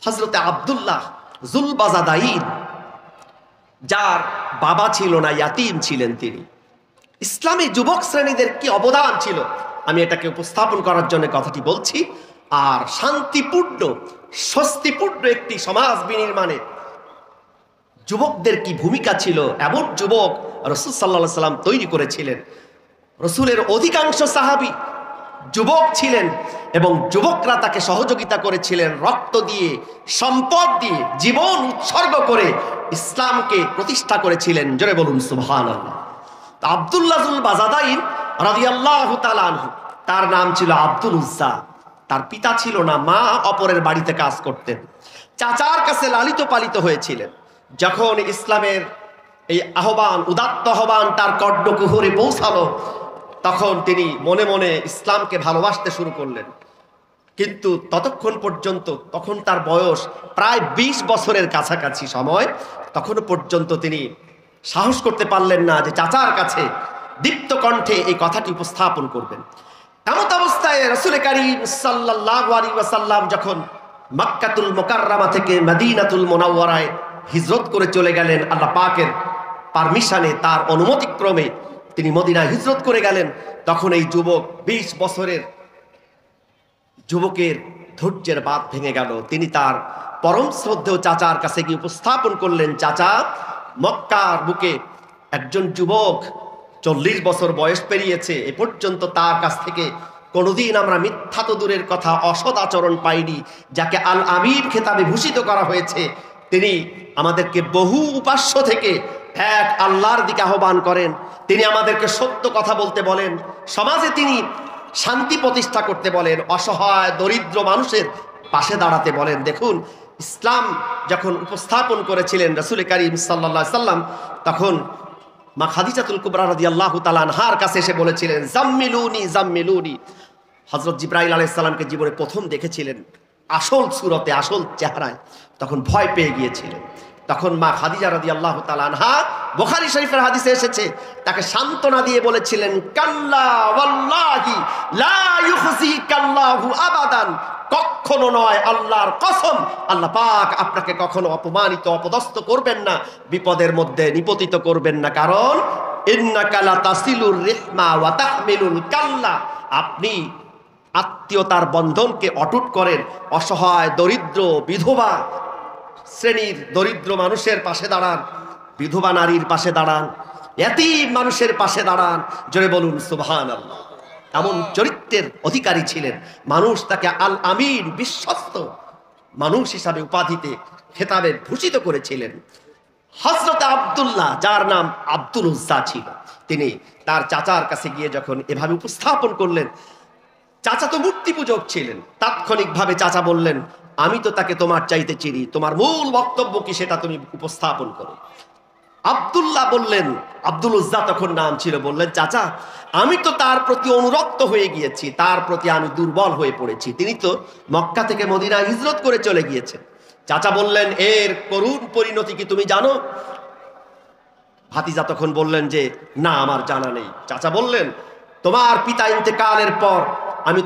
হযরতে আব্দুল্লাহ যুলবাজাদাইন, যার বাবা ছিল না, ইয়াতীম ছিলেন তিনি। ইসলামী যুবক শ্রেণীদের কি অবদান ছিল, আমি এটাকে উপস্থাপন করার জন্য কথাটি বলছি। আর শান্তিপূর্ণ স্বস্তিপূর্ণ একটি সমাজ বিনির্মাণে যুবকদের কি ভূমিকা ছিল, এমন যুবক রাসূল সাল্লাল্লাহু আলাইহি সাল্লাম তৈরি করেছিলেন। রাসূলের অধিকাংশ সাহাবী যুবক ছিলেন এবং যুবকরা তাকে সহযোগিতা করেছিলেন রক্ত দিয়ে, সম্পদ দিয়ে, জীবন উৎসর্গ করে ইসলামকে প্রতিষ্ঠা করেছিলেন। জোরে বলুন সুবহানাল্লাহ। আব্দুল্লাহ যুলবাজাদাইন রাদিয়াল্লাহু তাআলা আনহু, তার নাম ছিল আব্দুল উজ্জা। তার পিতা ছিল না, মা অপরের বাড়িতে কাজ করতেন। চাচার কাছে লালিত পালিত হয়েছিলেন। যখন ইসলামের এই আহ্বান, উদাত্ত আহ্বান তার কর্ণকুহরে পৌঁছালো, তখন তিনি মনে মনে ইসলামকে ভালোবাসতে শুরু করলেন। কিন্তু ততক্ষণ পর্যন্ত, তখন তার বয়স প্রায় 20 বছরের কাছাকাছি সময়, তখনও পর্যন্ত তিনি সাহস করতে পারলেন না যে চাচার কাছে দীপ্ত কণ্ঠে এই কথাটি উপস্থাপন করবেন। এমত অবস্থায় রাসূল কারীম সাল্লাল্লাহু আলাইহি ওয়াসাল্লাম যখন মক্কাতুল মুকাররমা থেকে মদিনাতুল মুনাওয়ারায় হিজরত করে চলে গেলেন, আল্লাহ পাকের পারমিশনে, তার অনুমতিক্রমে তিনি মদিনায় হিজরত করে গেলেন, তখন এই যুবক, 20 বছরের যুবকের ধৈর্যের বাঁধ ভেঙে গেল। তিনি তার পরম শ্রদ্ধেয় চাচার কাছে গিয়ে উপস্থাপন করলেন, চাচা, মক্কার বুকে একজন যুবক 40 বছর বয়স পেরিয়েছে, এ পর্যন্ত তার কাছ থেকে কোনোদিন আমরা মিথ্যা তো দূরের কথা, অসৎ আচরণ পাইনি। যাকে আল আমির খেতাবে ভূষিত করা হয়েছে, তিনি আমাদেরকে বহু উপাস্য থেকে এক আল্লাহর দিকে আহ্বান করেন। তিনি আমাদেরকে সত্য কথা বলতে বলেন, সমাজে তিনি শান্তি প্রতিষ্ঠা করতে বলেন, অসহায় দরিদ্র মানুষের পাশে দাঁড়াতে বলেন। দেখুন, ইসলাম যখন উপস্থাপন করেছিলেন রাসূল কারীম সাল্লাল্লাহু আলাইহি সাল্লাম, তখন মা খাদিজাতুল কুবরা রাদিয়াল্লাহু তাআলা আনহার কাছে এসে বলেছিলেন, জাম্মিলুনি জাম্মিলুনি। হযরত জিবরাইল আলাইহিস সালামকে জীবনে প্রথম দেখেছিলেন আসল সুরতে, আসল চেহারায়, তখন ভয় পেয়ে গিয়েছিলেন। তখন মা খাদিজা রাদিয়াল্লাহু তাআলা আনহা, বুখারী শরীফের হাদিসে এসেছে, তাকে সান্ত্বনা দিয়ে বলেছিলেন, কাল্লা ওয়াল্লাহি লা ইউখজিকাল্লাহু আবাদান, কখনো নয়, আল্লাহর কসম, আল্লাহ পাক আপনাকে কখনো অপমানিত, অপদস্থ করবেন না, বিপদের মধ্যে নিপতিত করবেন না। কারণ ইন্নাকা লা তাসিলুর রিহমা ওয়া তাহমিলুল কাল্লা, আপনি আত্মীয়তার বন্ধনকে অটুট করেন, অসহায় দরিদ্র বিধবা শ্রেণীর দরিদ্র মানুষের পাশে দাঁড়ান, বিধবা নারীর পাশে দাঁড়ান, এতিম মানুষের পাশে দাঁড়ান। জোরে বলুন সুবহানাল্লাহ। এমন চরিত্রের অধিকারী ছিলেন, মানুষ তাকে আল আমিন, বিশ্বস্ত মানুষ হিসাবে উপাধিতে খেতাবে ভূষিত করেছিলেন। হযরত আব্দুল্লাহ, যার নাম আব্দুল উজ্জা ছিল, তিনি তার চাচার কাছে গিয়ে যখন এভাবে উপস্থাপন করলেন, চাচা তো মূর্তি পূজক ছিলেন। তাৎক্ষণিকভাবে চাচা বললেন, আমি তো তাকে তোমার চাইতে চিনি, তোমার মূল বক্তব্য কি সেটা তুমি উপস্থাপন করো। আব্দুল্লাহ বললেন, আব্দুল উজ্জা তখন নাম ছিল, বললেন, চাচা, আমি তো তার প্রতি অনুরক্ত হয়ে গিয়েছি, তার প্রতি আমি দুর্বল হয়ে পড়েছি। তিনি তো মক্কা থেকে মদিনা হিজরত করে চলে গিয়েছেন। চাচা বললেন, এর করুণ পরিণতি কি তুমি জানো? ভাতিজা তখন বললেন যে, না, আমার জানা নেই। চাচা বললেন, তোমার পিতা ইন্তেকালের পর আমি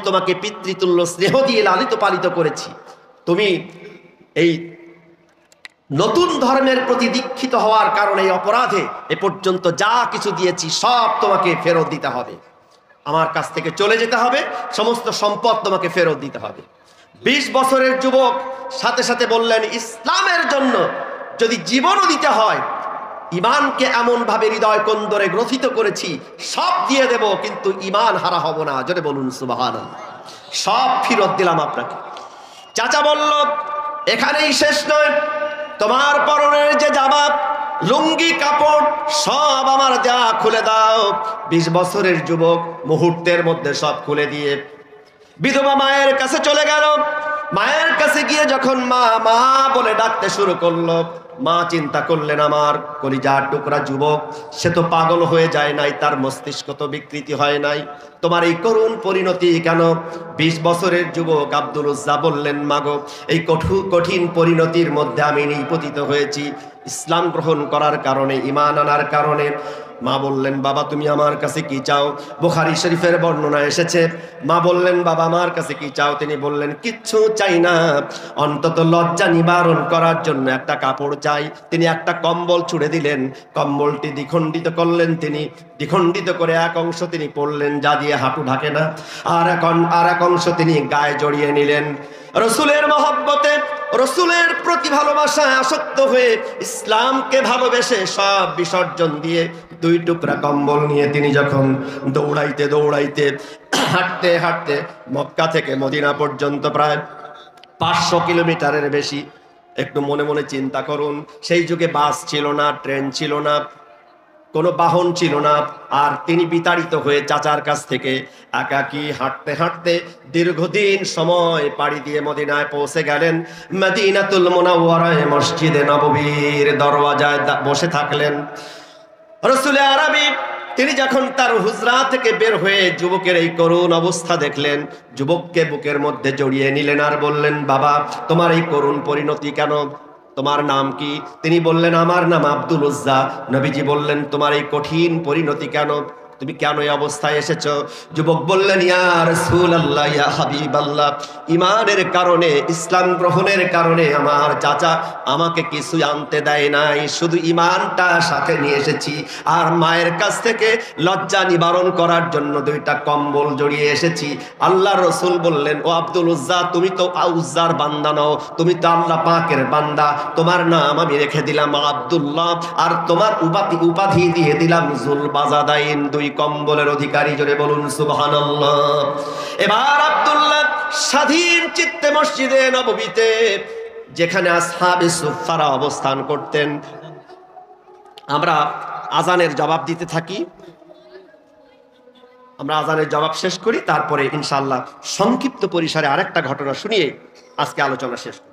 তোমাকে পিতৃতুল্য স্নেহ দিয়ে লালিত পালিত করেছি। তুমি এই নতুন ধর্মের প্রতি দীক্ষিত হওয়ার কারণে অপরাধে এ পর্যন্ত যা কিছু দিয়েছি সব তোমাকে ফেরত দিতে হবে, আমার কাছ থেকে চলে যেতে হবে, সমস্ত সম্পদ তোমাকে ফেরত দিতে হবে। 20 বছরের যুবক সাথে সাথে বললেন, ইসলামের জন্য যদি জীবনও দিতে হয়, ইমানকে এমন ভাবে হৃদয় কোন্দরে গ্রথিত করেছি, সব দিয়ে দেব, কিন্তু ইমান হারা হব না। জোরে বলুন সুবহানাল্লাহ। সব ফেরত দিলাম আপনাকে। চাচা বলল, এখানেই শেষ নয়, তোমার পরনের যে জামা, লুঙ্গি, কাপড় সব আমার যা খুলে দাও। 20 বছরের যুবক মুহূর্তের মধ্যে সব খুলে দিয়ে বিধবা মায়ের কাছে চলে গেল। মায়ের কাছে গিয়ে যখন মা মা বলে ডাকতে শুরু করলো, মা চিন্তা করলেন, আমার কলিজার টুকরা যুবক, সে তো পাগল হয়ে যায় নাই, তার মস্তিষ্ক তো বিকৃতি হয় নাই, তোমার এই করুণ পরিণতি কেন? 20 বছরের যুবক আব্দুল উজ্জা বললেন, মাগো, এই কঠিন পরিণতির মধ্যে আমি নিপতিত হয়েছি ইসলাম গ্রহণ করার কারণে, ঈমান আনার কারণে। মা বললেন, বাবা তুমি আমার কাছে কি চাও? বুখারী শরীফের বর্ণনা এসেছে, মা বললেন, বাবা আমার কাছে কি চাও? তিনি বললেন, কিচ্ছু চাই না, অন্তত লজ্জা নিবারণ করার জন্য একটা কাপড় চাই। তিনি একটা কম্বল ছুড়ে দিলেন, কম্বলটি দ্বিখণ্ডিত করলেন, তিনি দ্বিখণ্ডিত করে এক অংশ তিনি পরলেন যা দিয়ে হাঁটু ঢাকে না, আর এক অংশ তিনি গায়ে জড়িয়ে নিলেন। রসুলের মহব্বতে, রসুলের প্রতি ভালোবাসায় আসক্ত হয়ে, ইসলামকে ভালোবেসে সব বিসর্জন দিয়ে 2 টুকরা কম্বল নিয়ে তিনি যখন দৌড়াইতে দৌড়াইতে হাঁটতে হাঁটতে মক্কা থেকে মদিনা পর্যন্ত প্রায় 500 কিলোমিটারের বেশি, একটু মনে মনে চিন্তা করুন, সেই যুগে বাস ছিল না, ট্রেন ছিল না, কোনো বাহন ছিল না, আর তিনি বিতাড়িত হয়ে চাচার কাছ থেকে একাকী হাঁটতে হাঁটতে দীর্ঘদিন সময় পাড়ি দিয়ে মদিনায় পৌঁছে গেলেন। মদিনাতুল মুনাওয়ারায় মসজিদে নববীর দরওয়াজায় বসে থাকলেন। রাসূল আরবী তিনি যখন তার হুজরা থেকে বের হয়ে যুবকের এই করুণ অবস্থা দেখলেন, যুবককে বুকের মধ্যে জড়িয়ে নিলেন আর বললেন, বাবা তোমার এই করুণ পরিণতি কেন? তোমার নাম কি? তিনি বললেন, আমার নাম আব্দুল উজ্জা। নবীজি বললেন, তোমার এই কঠিন পরিণতি কেন? তুমি কেন এই অবস্থায় এসেছো? যুবক বললেন, ইয়া রাসূলুল্লাহ, ইয়া হাবিবাল্লাহ, ঈমানের কারণে, ইসলাম গ্রহণের কারণে আমার চাচা আমাকে কিছু আনতে দেয় নাই, শুধু ঈমানটা সাথে নিয়ে এসেছি, আর মায়ের কাছ থেকে লজ্জা নিবারণ করার জন্য 2টা কম্বল জড়িয়ে এসেছি। আল্লাহর রাসূল বললেন, ও আব্দুল উজ্জা, তুমি তো উজ্জার বান্দা নও, তুমি তো আল্লাহ পাকের বান্দা, তোমার নাম আমি রেখে দিলাম আব্দুল্লাহ, আর তোমার উপাধি দিয়ে দিলাম যুলবাজাদাইন, 2 কম্বলের অধিকারী। জোরে বলুন সুবহানাল্লাহ। এবার আব্দুল্লাহ স্বাধীন চিত্তে মসজিদে নববীতে, যেখানে আসহাবে সুফফারা অবস্থান করতেন, আমরা আজানের জবাব দিতে থাকি, আমরা আজানের জবাব শেষ করি, তারপরে ইনশাআল্লাহ সংক্ষিপ্ত পরিসরে আরেকটা ঘটনা শুনিয়ে আজকে আলোচনা শেষ করি।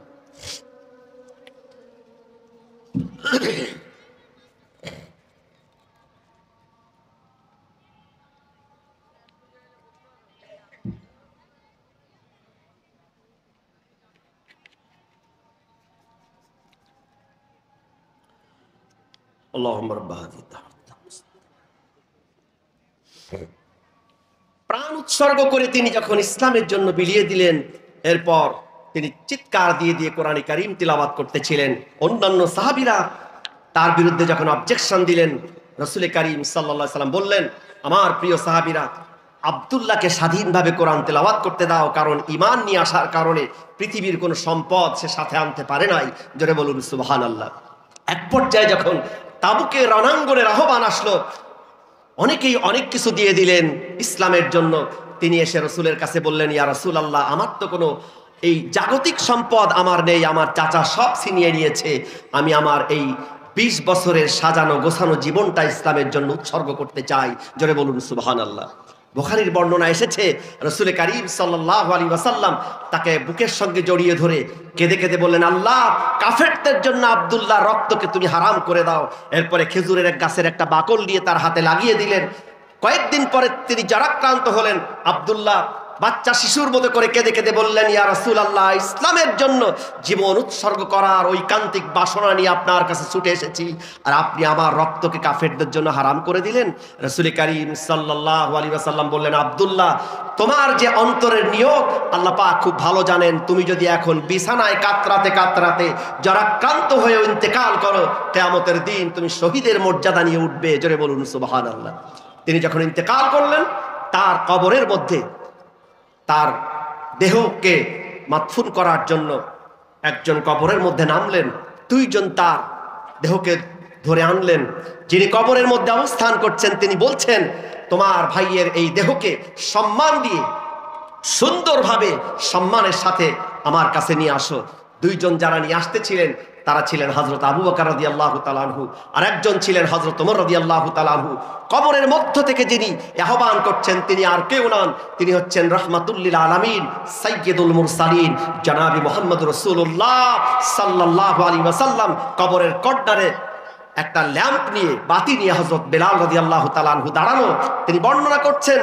প্রাণ উৎসর্গ করে তিনি যখন ইসলামের জন্য বিলিয়ে দিলেন, এরপর তিনি চিৎকার দিয়ে দিয়ে কোরআনে কারীম তিলাওয়াত করতেছিলেন। অন্যান্য সাহাবীরা তার বিরুদ্ধে যখন অবজেকশন দিলেন, রাসূল কারীম সাল্লাল্লাহু আলাইহি সাল্লাম বললেন, আমার প্রিয় সাহাবীরা, আব্দুল্লাহকে স্বাধীনভাবে কোরআন তেলাওয়াত করতে দাও, কারণ ঈমান নিয়ে আসার কারণে পৃথিবীর কোনো সম্পদ সে সাথে আনতে পারে নাই। জোরে বলুন সুবহানাল্লাহ। এক পর্যায়ে যখন তাবুকের রণাঙ্গনের আহ্বান আসলো, অনেকেই অনেক কিছু দিয়ে দিলেন ইসলামের জন্য। তিনি এসে রসুলের কাছে বললেন, ইয়া রাসূলুল্লাহ, আমার তো কোনো এই জাগতিক সম্পদ আমার নেই, আমার চাচা সব ছিনিয়ে নিয়েছে, আমি আমার এই 20 বছরের সাজানো গোছানো জীবনটা ইসলামের জন্য উৎসর্গ করতে চাই। জোরে বলুন সুবহানাল্লাহ। বুখারীর বর্ণনা এসেছে, রাসূল কারীম সাল্লাল্লাহু আলাইহি ওয়াসাল্লাম তাকে বুকের সঙ্গে জড়িয়ে ধরে কেঁদে কেঁদে বললেন, আল্লাহ, কাফেরদের জন্য আব্দুল্লাহ রক্তকে তুমি হারাম করে দাও। এরপরে খেজুরের এক গাছের একটা বাকল দিয়ে তার হাতে লাগিয়ে দিলেন। কয়েকদিন পরে তিনি জ্বরাক্রান্ত হলেন। আব্দুল্লাহ বাচ্চা শিশুর মতো করে কেঁদে কেঁদে বললেন, ইয়া রাসূলুল্লাহ, ইসলামের জন্য জীবন উৎসর্গ করার ঐকান্তিক বাসনা নিয়ে আপনার কাছে ছুটে এসেছি, আর আপনি আমার রক্তকে কাফেরদের জন্য হারাম করে দিলেন। রাসূল কারীম সাল্লাল্লাহু আলাইহি ওয়াসাল্লাম বললেন, আব্দুল্লাহ, তোমার যে অন্তরের নিয়ত আল্লাহ পাক খুব ভালো জানেন। তুমি যদি এখন বিছানায় কাতরাতে কাতরাতে জ্বরাক্রান্ত হয়ে ইন্তেকাল করো, কিয়ামতের দিন তুমি শহীদের মর্যাদা নিয়ে উঠবে। জোরে বলুন সুবহানাল্লাহ। তিনি যখন ইন্তেকাল করলেন, তার কবরের মধ্যে তার দেহকে মাদফুন করার জন্য একজন কবরের মধ্যে নামলেন, 2 জন তার দেহকে ধরে আনলেন। যিনি কবরের মধ্যে অবস্থান করছেন তিনি বলছেন, তোমার ভাইয়ের এই দেহকে সম্মান দিয়ে সুন্দরভাবে সম্মানের সাথে আমার কাছে নিয়ে আসো। 2 জন যারা নিয়ে আসতেছিলেন তারা ছিলেন হযরত আবু বকর রাদিয়াল্লাহু তাআলা আনহু, আর একজন ছিলেন হযরত ওমর রাদিয়াল্লাহু তাআলা আনহু। কবরের মধ্য থেকে যিনি আহ্বান করছেন তিনি আর কেউ নন, তিনি হচ্ছেন রাহমাতুল লিল আলামিন, সাইয়্যিদুল মুরসালিন, জনাবি মুহাম্মদুর রাসূলুল্লাহ সাল্লাল্লাহু আলাইহি ওয়াসাল্লাম। কবরের কর্নারে একটা ল্যাম্প নিয়ে, বাতি নিয়ে হযরত বেলাল রাদিয়াল্লাহু তাআলা আনহু দাঁড়ানো। তিনি বর্ণনা করছেন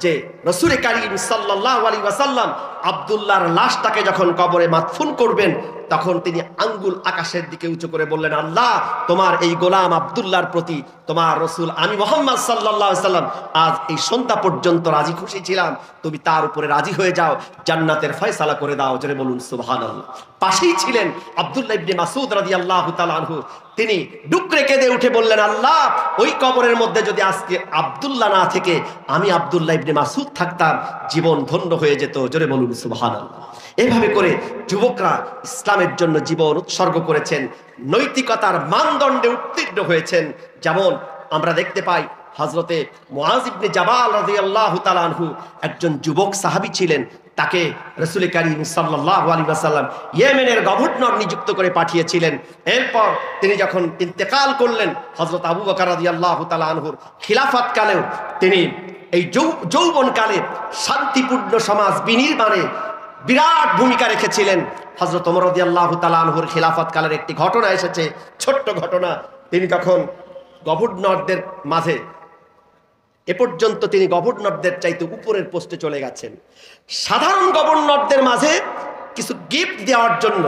যে রাসূল কারীম সাল্লাল্লাহু আলাইহি ওয়াসাল্লাম আব্দুল্লাহর লাশটাকে যখন কবরে মাদফুন করবেন, তখন তিনি আঙ্গুল আকাশের দিকে উঁচু করে বললেন, আল্লাহ, তোমার এই গোলাম আব্দুল্লাহর প্রতি তোমার রসুল আমি মুহাম্মদ সাল্লাল্লাহু আলাইহি সাল্লাম আজ এই সন্ধ্যা পর্যন্ত রাজি খুশি ছিলাম, তুমি তার উপরে রাজি হয়ে যাও, জান্নাতের ফয়সালা করে দাও। জোরে বলুন সুবহানাল্লাহ। পাশেই ছিলেন আব্দুল্লাহ ইবনে মাসউদ রাদিয়াল্লাহু তাআলা আনহু। তিনি ডুকরে কেঁদে উঠে বললেন, আল্লাহ, ওই কবরের মধ্যে যদি আজকে আব্দুল্লাহ না থেকে আমি আব্দুল্লাহ ইবনে মাসউদ থাকতাম, জীবন ধন্য হয়ে যেত। জোরে বলুন সুবহানাল্লাহ। এভাবে করে যুবকরা ইসলামের জন্য জীবন উৎসর্গ করেছেন, নৈতিকতার মানদণ্ডে উত্তীর্ণ হয়েছেন। যেমন আমরা দেখতে পাই হযরতে মুআজ ইবনে জাবাল রাদিয়াল্লাহু তাআলা আনহু একজন যুবক সাহাবী ছিলেন। তাকে রাসূল কারীম সাল্লাল্লাহু আলাইহি ওয়াসাল্লাম ইয়েমেনের গভর্নর নিযুক্ত করে পাঠিয়েছিলেন। এরপর তিনি যখন ইন্তেকাল করলেন, হযরত আবু বকর রাদিয়াল্লাহু তাআলা আনহুর খিলাফত কালেও তিনি এই যৌবনকালে শান্তিপূর্ণ সমাজ বিনির্মাণে বিরাট ভূমিকা রেখেছিলেন। হযরত ওমর রাদিয়াল্লাহু তাআলা আনহুর খিলাফত কালের একটি ঘটনা এসেছে, ছোট্ট ঘটনা। তিনি যখন গভর্নরদের মাঝে, এ পর্যন্ত তিনি গভর্নরদের চাইতে উপরের পোস্টে চলে গেছেন, সাধারণ গভর্নরদের মাঝে কিছু গিফট দেওয়ার জন্য,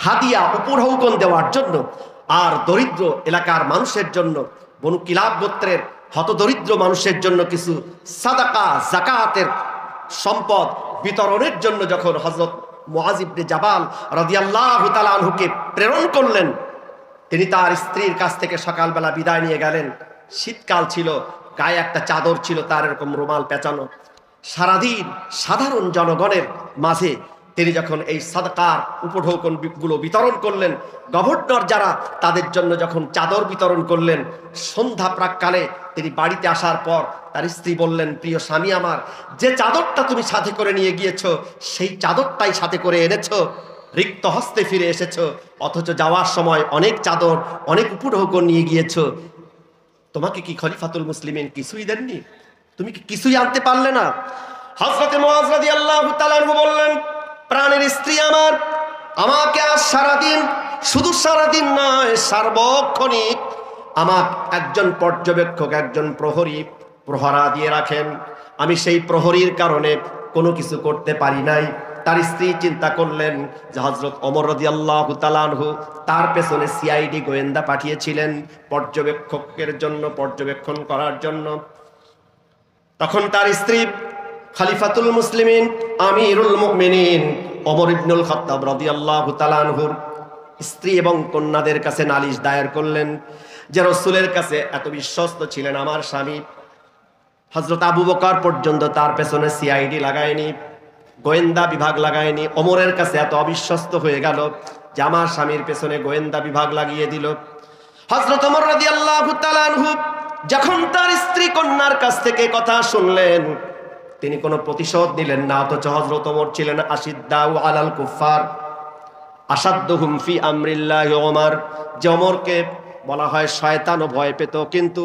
হাদিয়া উপঢৌকন দেওয়ার জন্য, আর দরিদ্র এলাকার মানুষের জন্য, বনু কিলাব গোত্রের হতদরিদ্র মানুষের জন্য কিছু সাদাকা যাকাতের সম্পদ বিতরণের জন্য যখন হযরত মুআজ ইবনে জাবাল রাদিয়াল্লাহু তাআলা আনহুকে প্রেরণ করলেন, তিনি তার স্ত্রীর কাছ থেকে সকালবেলা বিদায় নিয়ে গেলেন। শীতকাল ছিল, গায়ে একটা চাদর ছিল, তার এরকম রুমাল পেঁচানো। সারাদিন সাধারণ জনগণের মাঝে তিনি যখন এই সাদকার উপঢৌকন গুলো বিতরণ করলেন, গভর্নর যারা তাদের জন্য যখন চাদর বিতরণ করলেন, সন্ধ্যা প্রাককালে তিনি বাড়িতে আসার পর তার স্ত্রী বললেন, প্রিয় স্বামী আমার, যে চাদরটা তুমি সাথে করে নিয়ে গিয়েছো সেই চাদরটাই সাথে করে এনেছো, রিক্ত হস্তে ফিরে এসেছো, অথচ যাওয়ার সময় অনেক চাদর অনেক উপঢৌকন নিয়ে গিয়েছো। তোমাকে কি খলিফাতুল মুসলিমিন কিছুই দেননি? তুমি কি কিছুই আনতে পারলে না? হযরতে মুআজ রাদিয়াল্লাহু তাআলা আনহু বললেন, প্রাণের স্ত্রী আমার, আমাকে আজ সারাদিন, শুধু সারাদিন নয় সার্বক্ষণিক আমার একজন পর্যবেক্ষক, একজন প্রহরী প্রহরা দিয়ে রাখেন। আমি সেই প্রহরীর কারণে কোনো কিছু করতে পারি নাই। তার স্ত্রী চিন্তা করলেন যে হযরত ওমর রাদিয়াল্লাহু তাআলা আনহু তার পেছনে সিআইডি গোয়েন্দা পাঠিয়েছিলেন পর্যবেক্ষকের জন্য, পর্যবেক্ষণ করার জন্য। তখন তার স্ত্রী খলিফাতুল মুসলিমিন আমিরুল মুমিনিন ওমর ইবনুল খাত্তাব রাদিয়াল্লাহু তাআলা আনহুর স্ত্রী এবং কন্যাদের কাছে নালিশ দায়ের করলেন যে রাসূলের কাছে এত বিশ্বস্ত ছিলেন আমার স্বামী, হযরত আবু বকর পর্যন্ত তার পেছনে সিআইডি লাগায়নি, গোয়েন্দা বিভাগ লাগায়নি। ওমরের কাছে এত অবিশ্বস্ত হয়ে গেল যে আমার স্বামীর পেছনে গোয়েন্দা বিভাগ লাগিয়ে দিল। হযরত ওমর রাদিয়াল্লাহু তাআলা আনহু যখন তার স্ত্রী কন্যার কাছ থেকে কথা শুনলেন, তিনি কোনো প্রতিশোধ নিলেন না। অথচ হযরত ওমর ছিলেন আশিদ্দাউ আলাল কুফার আসাদ্দুহুম ফি আমরিল্লাহি ওমর, যে ওমরকে বলা হয় শয়তানও ভয় পেত, কিন্তু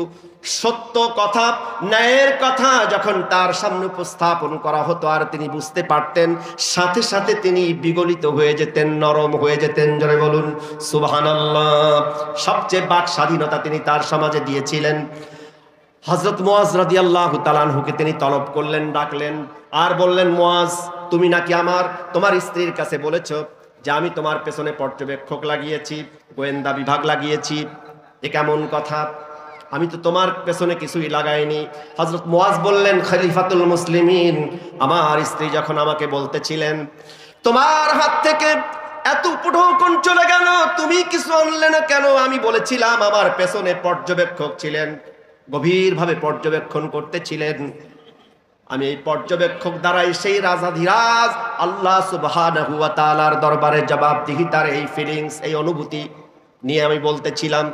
সত্য কথা, ন্যায়ের কথা যখন তার সামনে উপস্থাপন করা হতো আর তিনি বুঝতে পারতেন, সাথে সাথে তিনি বিগলিত হয়ে যেতেন, নরম হয়ে যেতেন। জোরে বলুন সুবহানাল্লাহ। সবচেয়ে বাক স্বাধীনতা তিনি তার সমাজে দিয়েছিলেন। হযরত মুআজ রাদিয়াল্লাহু তাআলা আনহুকে তিনি তলব করলেন, ডাকলেন আর বললেন, মুআজ, তুমি নাকি তোমার স্ত্রীর কাছে বলেছো যে আমি তোমার পেছনে পর্যবেক্ষক লাগিয়েছি, গোয়েন্দা বিভাগ লাগিয়েছি, এ কেমন কথা? আমি তো তোমার পেছনে কিছুই লাগাইনি। হযরত মুআজ বললেন, খলিফাতুল মুসলিমিন, আমার স্ত্রী যখন আমাকে বলতেছিলেন তোমার হাত থেকে এত উপঢৌকন চলে গেল, তুমি কিছু আনলে না কেন? আমি বলেছিলাম আমার পেছনে পর্যবেক্ষক ছিলেন, গভীরভাবে পর্যবেক্ষণ করতেছিলেন। আমি এই পর্যবেক্ষক দ্বারাই সেই রাজাধিরাজ আল্লাহ সুবহানাহু ওয়া তাআলার দরবারে জবাবদিহিতার এই ফিলিংস, এই অনুভূতি নিয়ে আমি বলতেছিলাম।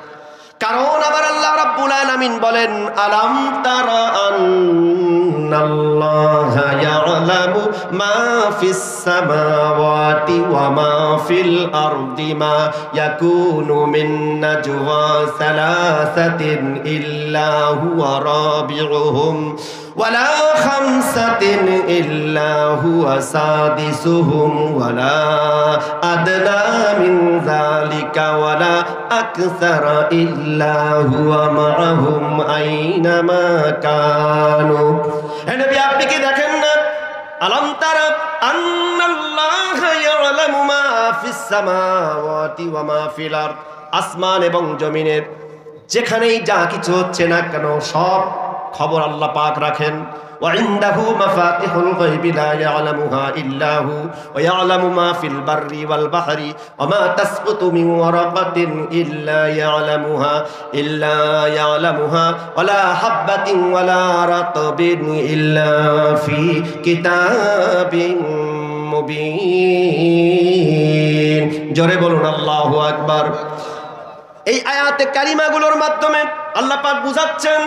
কারণ আবার আল্লাহ রাব্বুল আলামিন বলেন, আলাম তারা আন্নাল্লাহা ইয়ালামু মা ফিস সামাওয়াতি ওয়া মা ফিল আরদি মা ইয়াকুনু মিন নাজওয়া সালাসাতিন ইল্লা হুয়া রাবিউহুম ওয়ালা খামসাতিন ইল্লা হুয়া সাদিসুহুম ওয়ালা আদনা মিন যালিকা ওয়ালা আকসারা ইল্লা হুয়া মাআহুম আইনামা কানু। হে নবী, আপনি কি দেখেন না? আলাম তারা আন্নাল্লাহা ইয়ালামু মা ফিস সামাওয়াতি ওয়া মা ফিল আরদ, আসমান এবং জমিনের যেখানেই যা কিছু হচ্ছে না কেন সব খবর আল্লাহ পাক রাখেন। ওয়া ইনদাহু মাফাতিহুল গায়বি লা ইয়ালামুহা ইল্লা হু ওয়া ইয়ালামু মা ফিল বাররি ওয়াল বাহরি ওয়া মা তাসকুতু মিন ওয়ারাকাতিন ইল্লা ইয়ালামুহা ওয়া লা হাববাতিন ওয়া লা রাতবিন ইল্লা ফি কিতাবিন মুবিন। জোরে বলুন আল্লাহু আকবার। এই আয়াতে কারিমাগুলোর মাধ্যমে আল্লাহ পাক বুঝাচ্ছেন,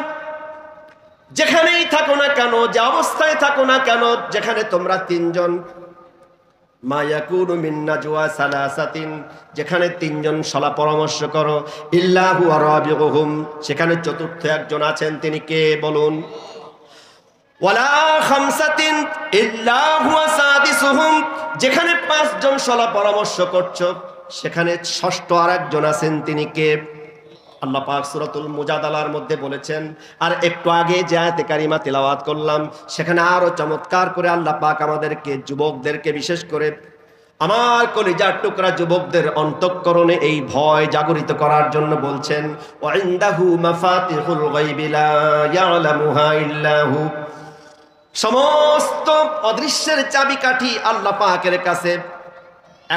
যেখানেই থাকো না কেন, যে অবস্থায় থাকো না কেন, যেখানে তোমরা তিনজন, মা ইয়াকুনু মিন নাজওয়া সালাসাতিন, যেখানে তিনজন সলা পরামর্শ করো, ইল্লা হুয়া রাবিউহুম, সেখানে চতুর্থ একজন আছেন, তিনি কে বলুন? ওয়ালা খামসাতিন ইল্লা হুয়া সাদিসুহুম, যেখানে পাঁচজন সলা পরামর্শ করছো সেখানে ষষ্ঠ আরেকজন আছেন, তিনি কে? আল্লাহ পাক সূরাতুল মুজাদালার মধ্যে বলেছেন। আর একটু আগে যে আয়াতে কারিমা তেলাওয়াত করলাম সেখানে আরো চমৎকার করে আল্লাহ পাক আমাদেরকে, যুবকদেরকে বিশেষ করে আমার কলিজার টুকরা যুবকদের অন্তঃকরণে এই ভয় জাগরিত করার জন্য বলছেন, ওয়া ইনদাহু মাফাতিহুল গায়বি লা ইয়ালামুহা ইল্লা হু, সমস্ত অদৃশ্যের চাবিকাঠি আল্লাহ পাকের কাছে।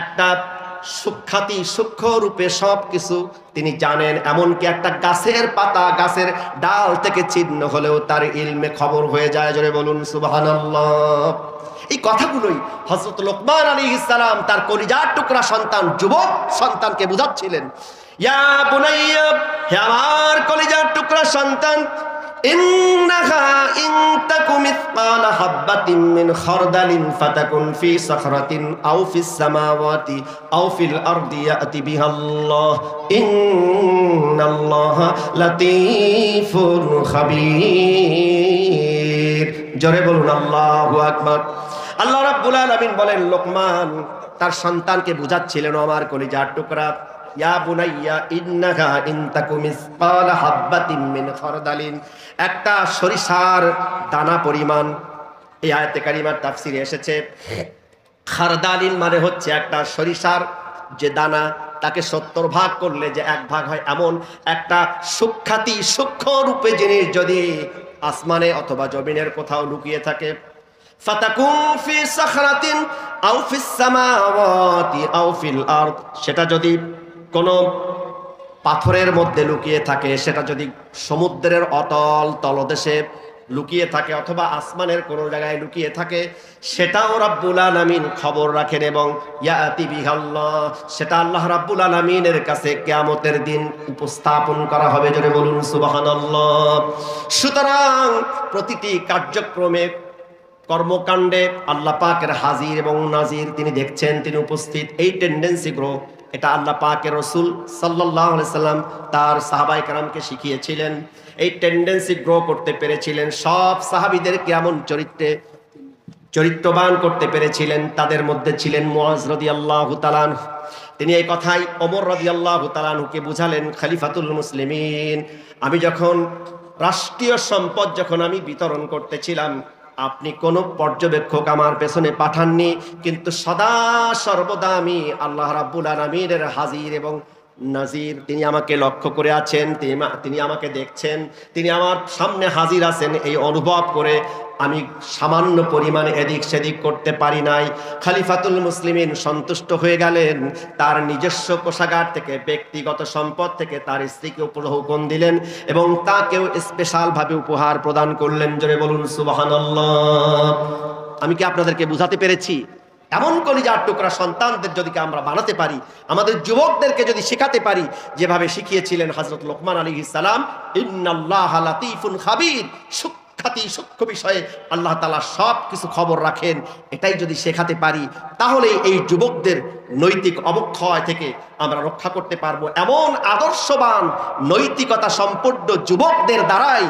একটা সুখ্যাতি সূক্ষ্ম রূপে সবকিছু তিনি জানেন, এমনকি একটা গাছের পাতা, গাছের ডাল থেকে ছিন্ন হলেও তার ইলমে খবর হয়ে যায়। জোরে বলুন সুবহানাল্লাহ। এই কথাগুলোই হযরত লোকমান আলাইহিস সালাম তার কলিজার টুকরা সন্তান, যুবক সন্তানকে বুঝাচ্ছিলেন। ইয়া বুনাইয়া, হে আমার কলিজার টুকরা সন্তান, ইন্নাহা ইন তাকু মিসকালা হাববাতিন মিন খারদালিন ফাতাকুন ফি সাখরাতিন আও ফিস সামাওয়াতি আও ফিল আরদি ইয়াতি বিহাল্লাহ ইন্নাল্লাহা লাতীফুন খাবীর। জোরে বলুন আল্লাহু আকবার। আল্লাহ রাব্বুল আলামিন বলেন, লোকমান তার সন্তানকে বুঝাচ্ছিলেন, আমার কলিজার টুকরা, ইয়া বুনাইয়া ইন্নাহা ইন তাকু মিসকালা হাববাতিন মিন খারদালিন, একটা সরিষার দানা পরিমাণ। এই আয়াতে কারিমার তাফসিরে এসেছে খারদালিন মানে হচ্ছে একটা সরিষার যে দানা, তাকে 70 ভাগ করলে যে 1 ভাগ হয়, এমন একটা সুখ্যাতি সূক্ষ্ম রূপে জিনিস যদি আসমানে অথবা জমিনের কোথাও লুকিয়ে থাকে, ফাতাকুন ফি সাখরাতিন আও ফিস সামাওয়াতি আও ফিল আরদ, সেটা যদি কোনো পাথরের মধ্যে লুকিয়ে থাকে, সেটা যদি সমুদ্রের অতল তলদেশে লুকিয়ে থাকে অথবা আসমানের কোনো জায়গায় লুকিয়ে থাকে, সেটাও রাব্বুল আলামিন খবর রাখেন এবং ইয়াতি বিহাল্লাহ, সেটা আল্লাহ রাব্বুল আলামিনের কাছে কিয়ামতের দিন উপস্থাপন করা হবে। জোরে বলুন সুবহানাল্লাহ। সুতরাং প্রতিটি কার্যক্রমে, কর্মকাণ্ডে আল্লাহ পাকের হাজির এবং নাজির তিনি দেখছেন, তিনি উপস্থিত। এই টেন্ডেন্সি গ্রো, এটা আল্লাহ পাকের রাসূল সাল্লাল্লাহু আলাইহি সাল্লাম তার সাহাবায়ে কেরামকে শিখিয়েছিলেন। এই টেন্ডেন্সি গ্রো করতে পেরেছিলেন, সব সাহাবীদেরকে এমন চরিত্রবান করতে পেরেছিলেন। তাদের মধ্যে ছিলেন মুআজ রাদিয়াল্লাহু তাআলা আনহু। তিনি এই কথাই ওমর রাদিয়াল্লাহু তাআলা আনহুকে বুঝালেন, খলিফাতুল মুসলিমিন, আমি যখন রাষ্ট্রীয় সম্পদ যখন আমি বিতরণ করতেছিলাম, আপনি কোন পর্যবেক্ষক আমার পেছনে পাঠাননি, কিন্তু সদা সর্বদা আমি আল্লাহ রাব্বুল আলামিনের হাজির এবং নাজির, তিনি আমাকে লক্ষ্য করে আছেন, তিনি আমাকে দেখছেন, তিনি আমার সামনে হাজির আছেন। এই অনুভব করে আমি সামান্য পরিমাণে এদিক সেদিক করতে পারি নাই। খলিফাতুল মুসলিমিন সন্তুষ্ট হয়ে গেলেন, তার নিজস্ব কোষাগার থেকে, ব্যক্তিগত সম্পদ থেকে তার স্ত্রীকে হুকুম দিলেন এবং তাকেও স্পেশাল ভাবে উপহার প্রদান করলেন। জোরে বলুন সুবহানাল্লাহ। আমি কি আপনাদেরকে বুঝাতে পেরেছি? এমন কলিজার টুকরা সন্তানদের যদি আমরা বানাতে পারি, আমাদের যুবকদেরকে যদি শেখাতে পারি যেভাবে শিখিয়েছিলেন হযরত লোকমান আলাইহিস সালাম, ইন্নাল্লাহা লাতীফুন খাবীর, সুখ্যাতি সূক্ষ্ম বিষয়ে আল্লাহ তাআলা সব কিছু খবর রাখেন, এটাই যদি শেখাতে পারি, তাহলে এই যুবকদের নৈতিক অবক্ষয় থেকে আমরা রক্ষা করতে পারবো। এমন আদর্শবান নৈতিকতা সম্পন্ন যুবকদের দ্বারাই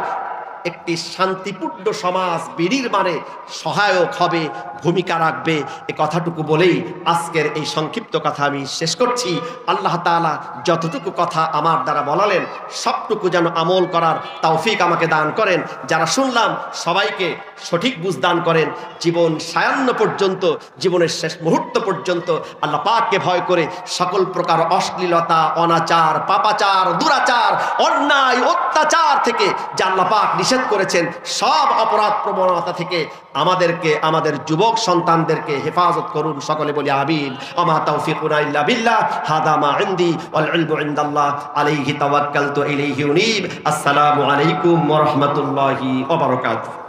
একটি শান্তিপূর্ণ সমাজ বিনির্মাণে সহায়ক হবে, ভূমিকা রাখবে। এ কথাটুকু বলেই আজকের এই সংক্ষিপ্ত কথা আমি শেষ করছি। আল্লাহ তাআলা যতটুকু কথা আমার দ্বারা বলালেন সবটুকু যেন আমল করার তৌফিক আমাকে দান করেন। যারা শুনলাম সবাইকে সঠিক বুঝ দান করেন। জীবন সায়ান্ন পর্যন্ত, জীবনের শেষ মুহূর্ত পর্যন্ত আল্লাহ পাককে ভয় করে সকল প্রকার অশ্লীলতা, অনাচার, পাপাচার, দুরাচার, অন্যায়, অত্যাচার থেকে যে আল্লাহ পাক নিষেধ করেছেন সব অপরাধ প্রবণতা থেকে আমাদেরকে, আমাদের যুবক সন্তানদেরকে হেফাজত করুন। সকলে বলি আমিন। আমা তাওফিকুনা ইল্লা বিল্লাহ, হাদা মা ইনদি ওয়াল ইলমু ইনদাল্লাহ, আলাইহি তাওয়াক্কালতু ইলাইহি উনীব। আসসালামু আলাইকুম ওয়া রাহমাতুল্লাহি ওয়া বারাকাতুহু।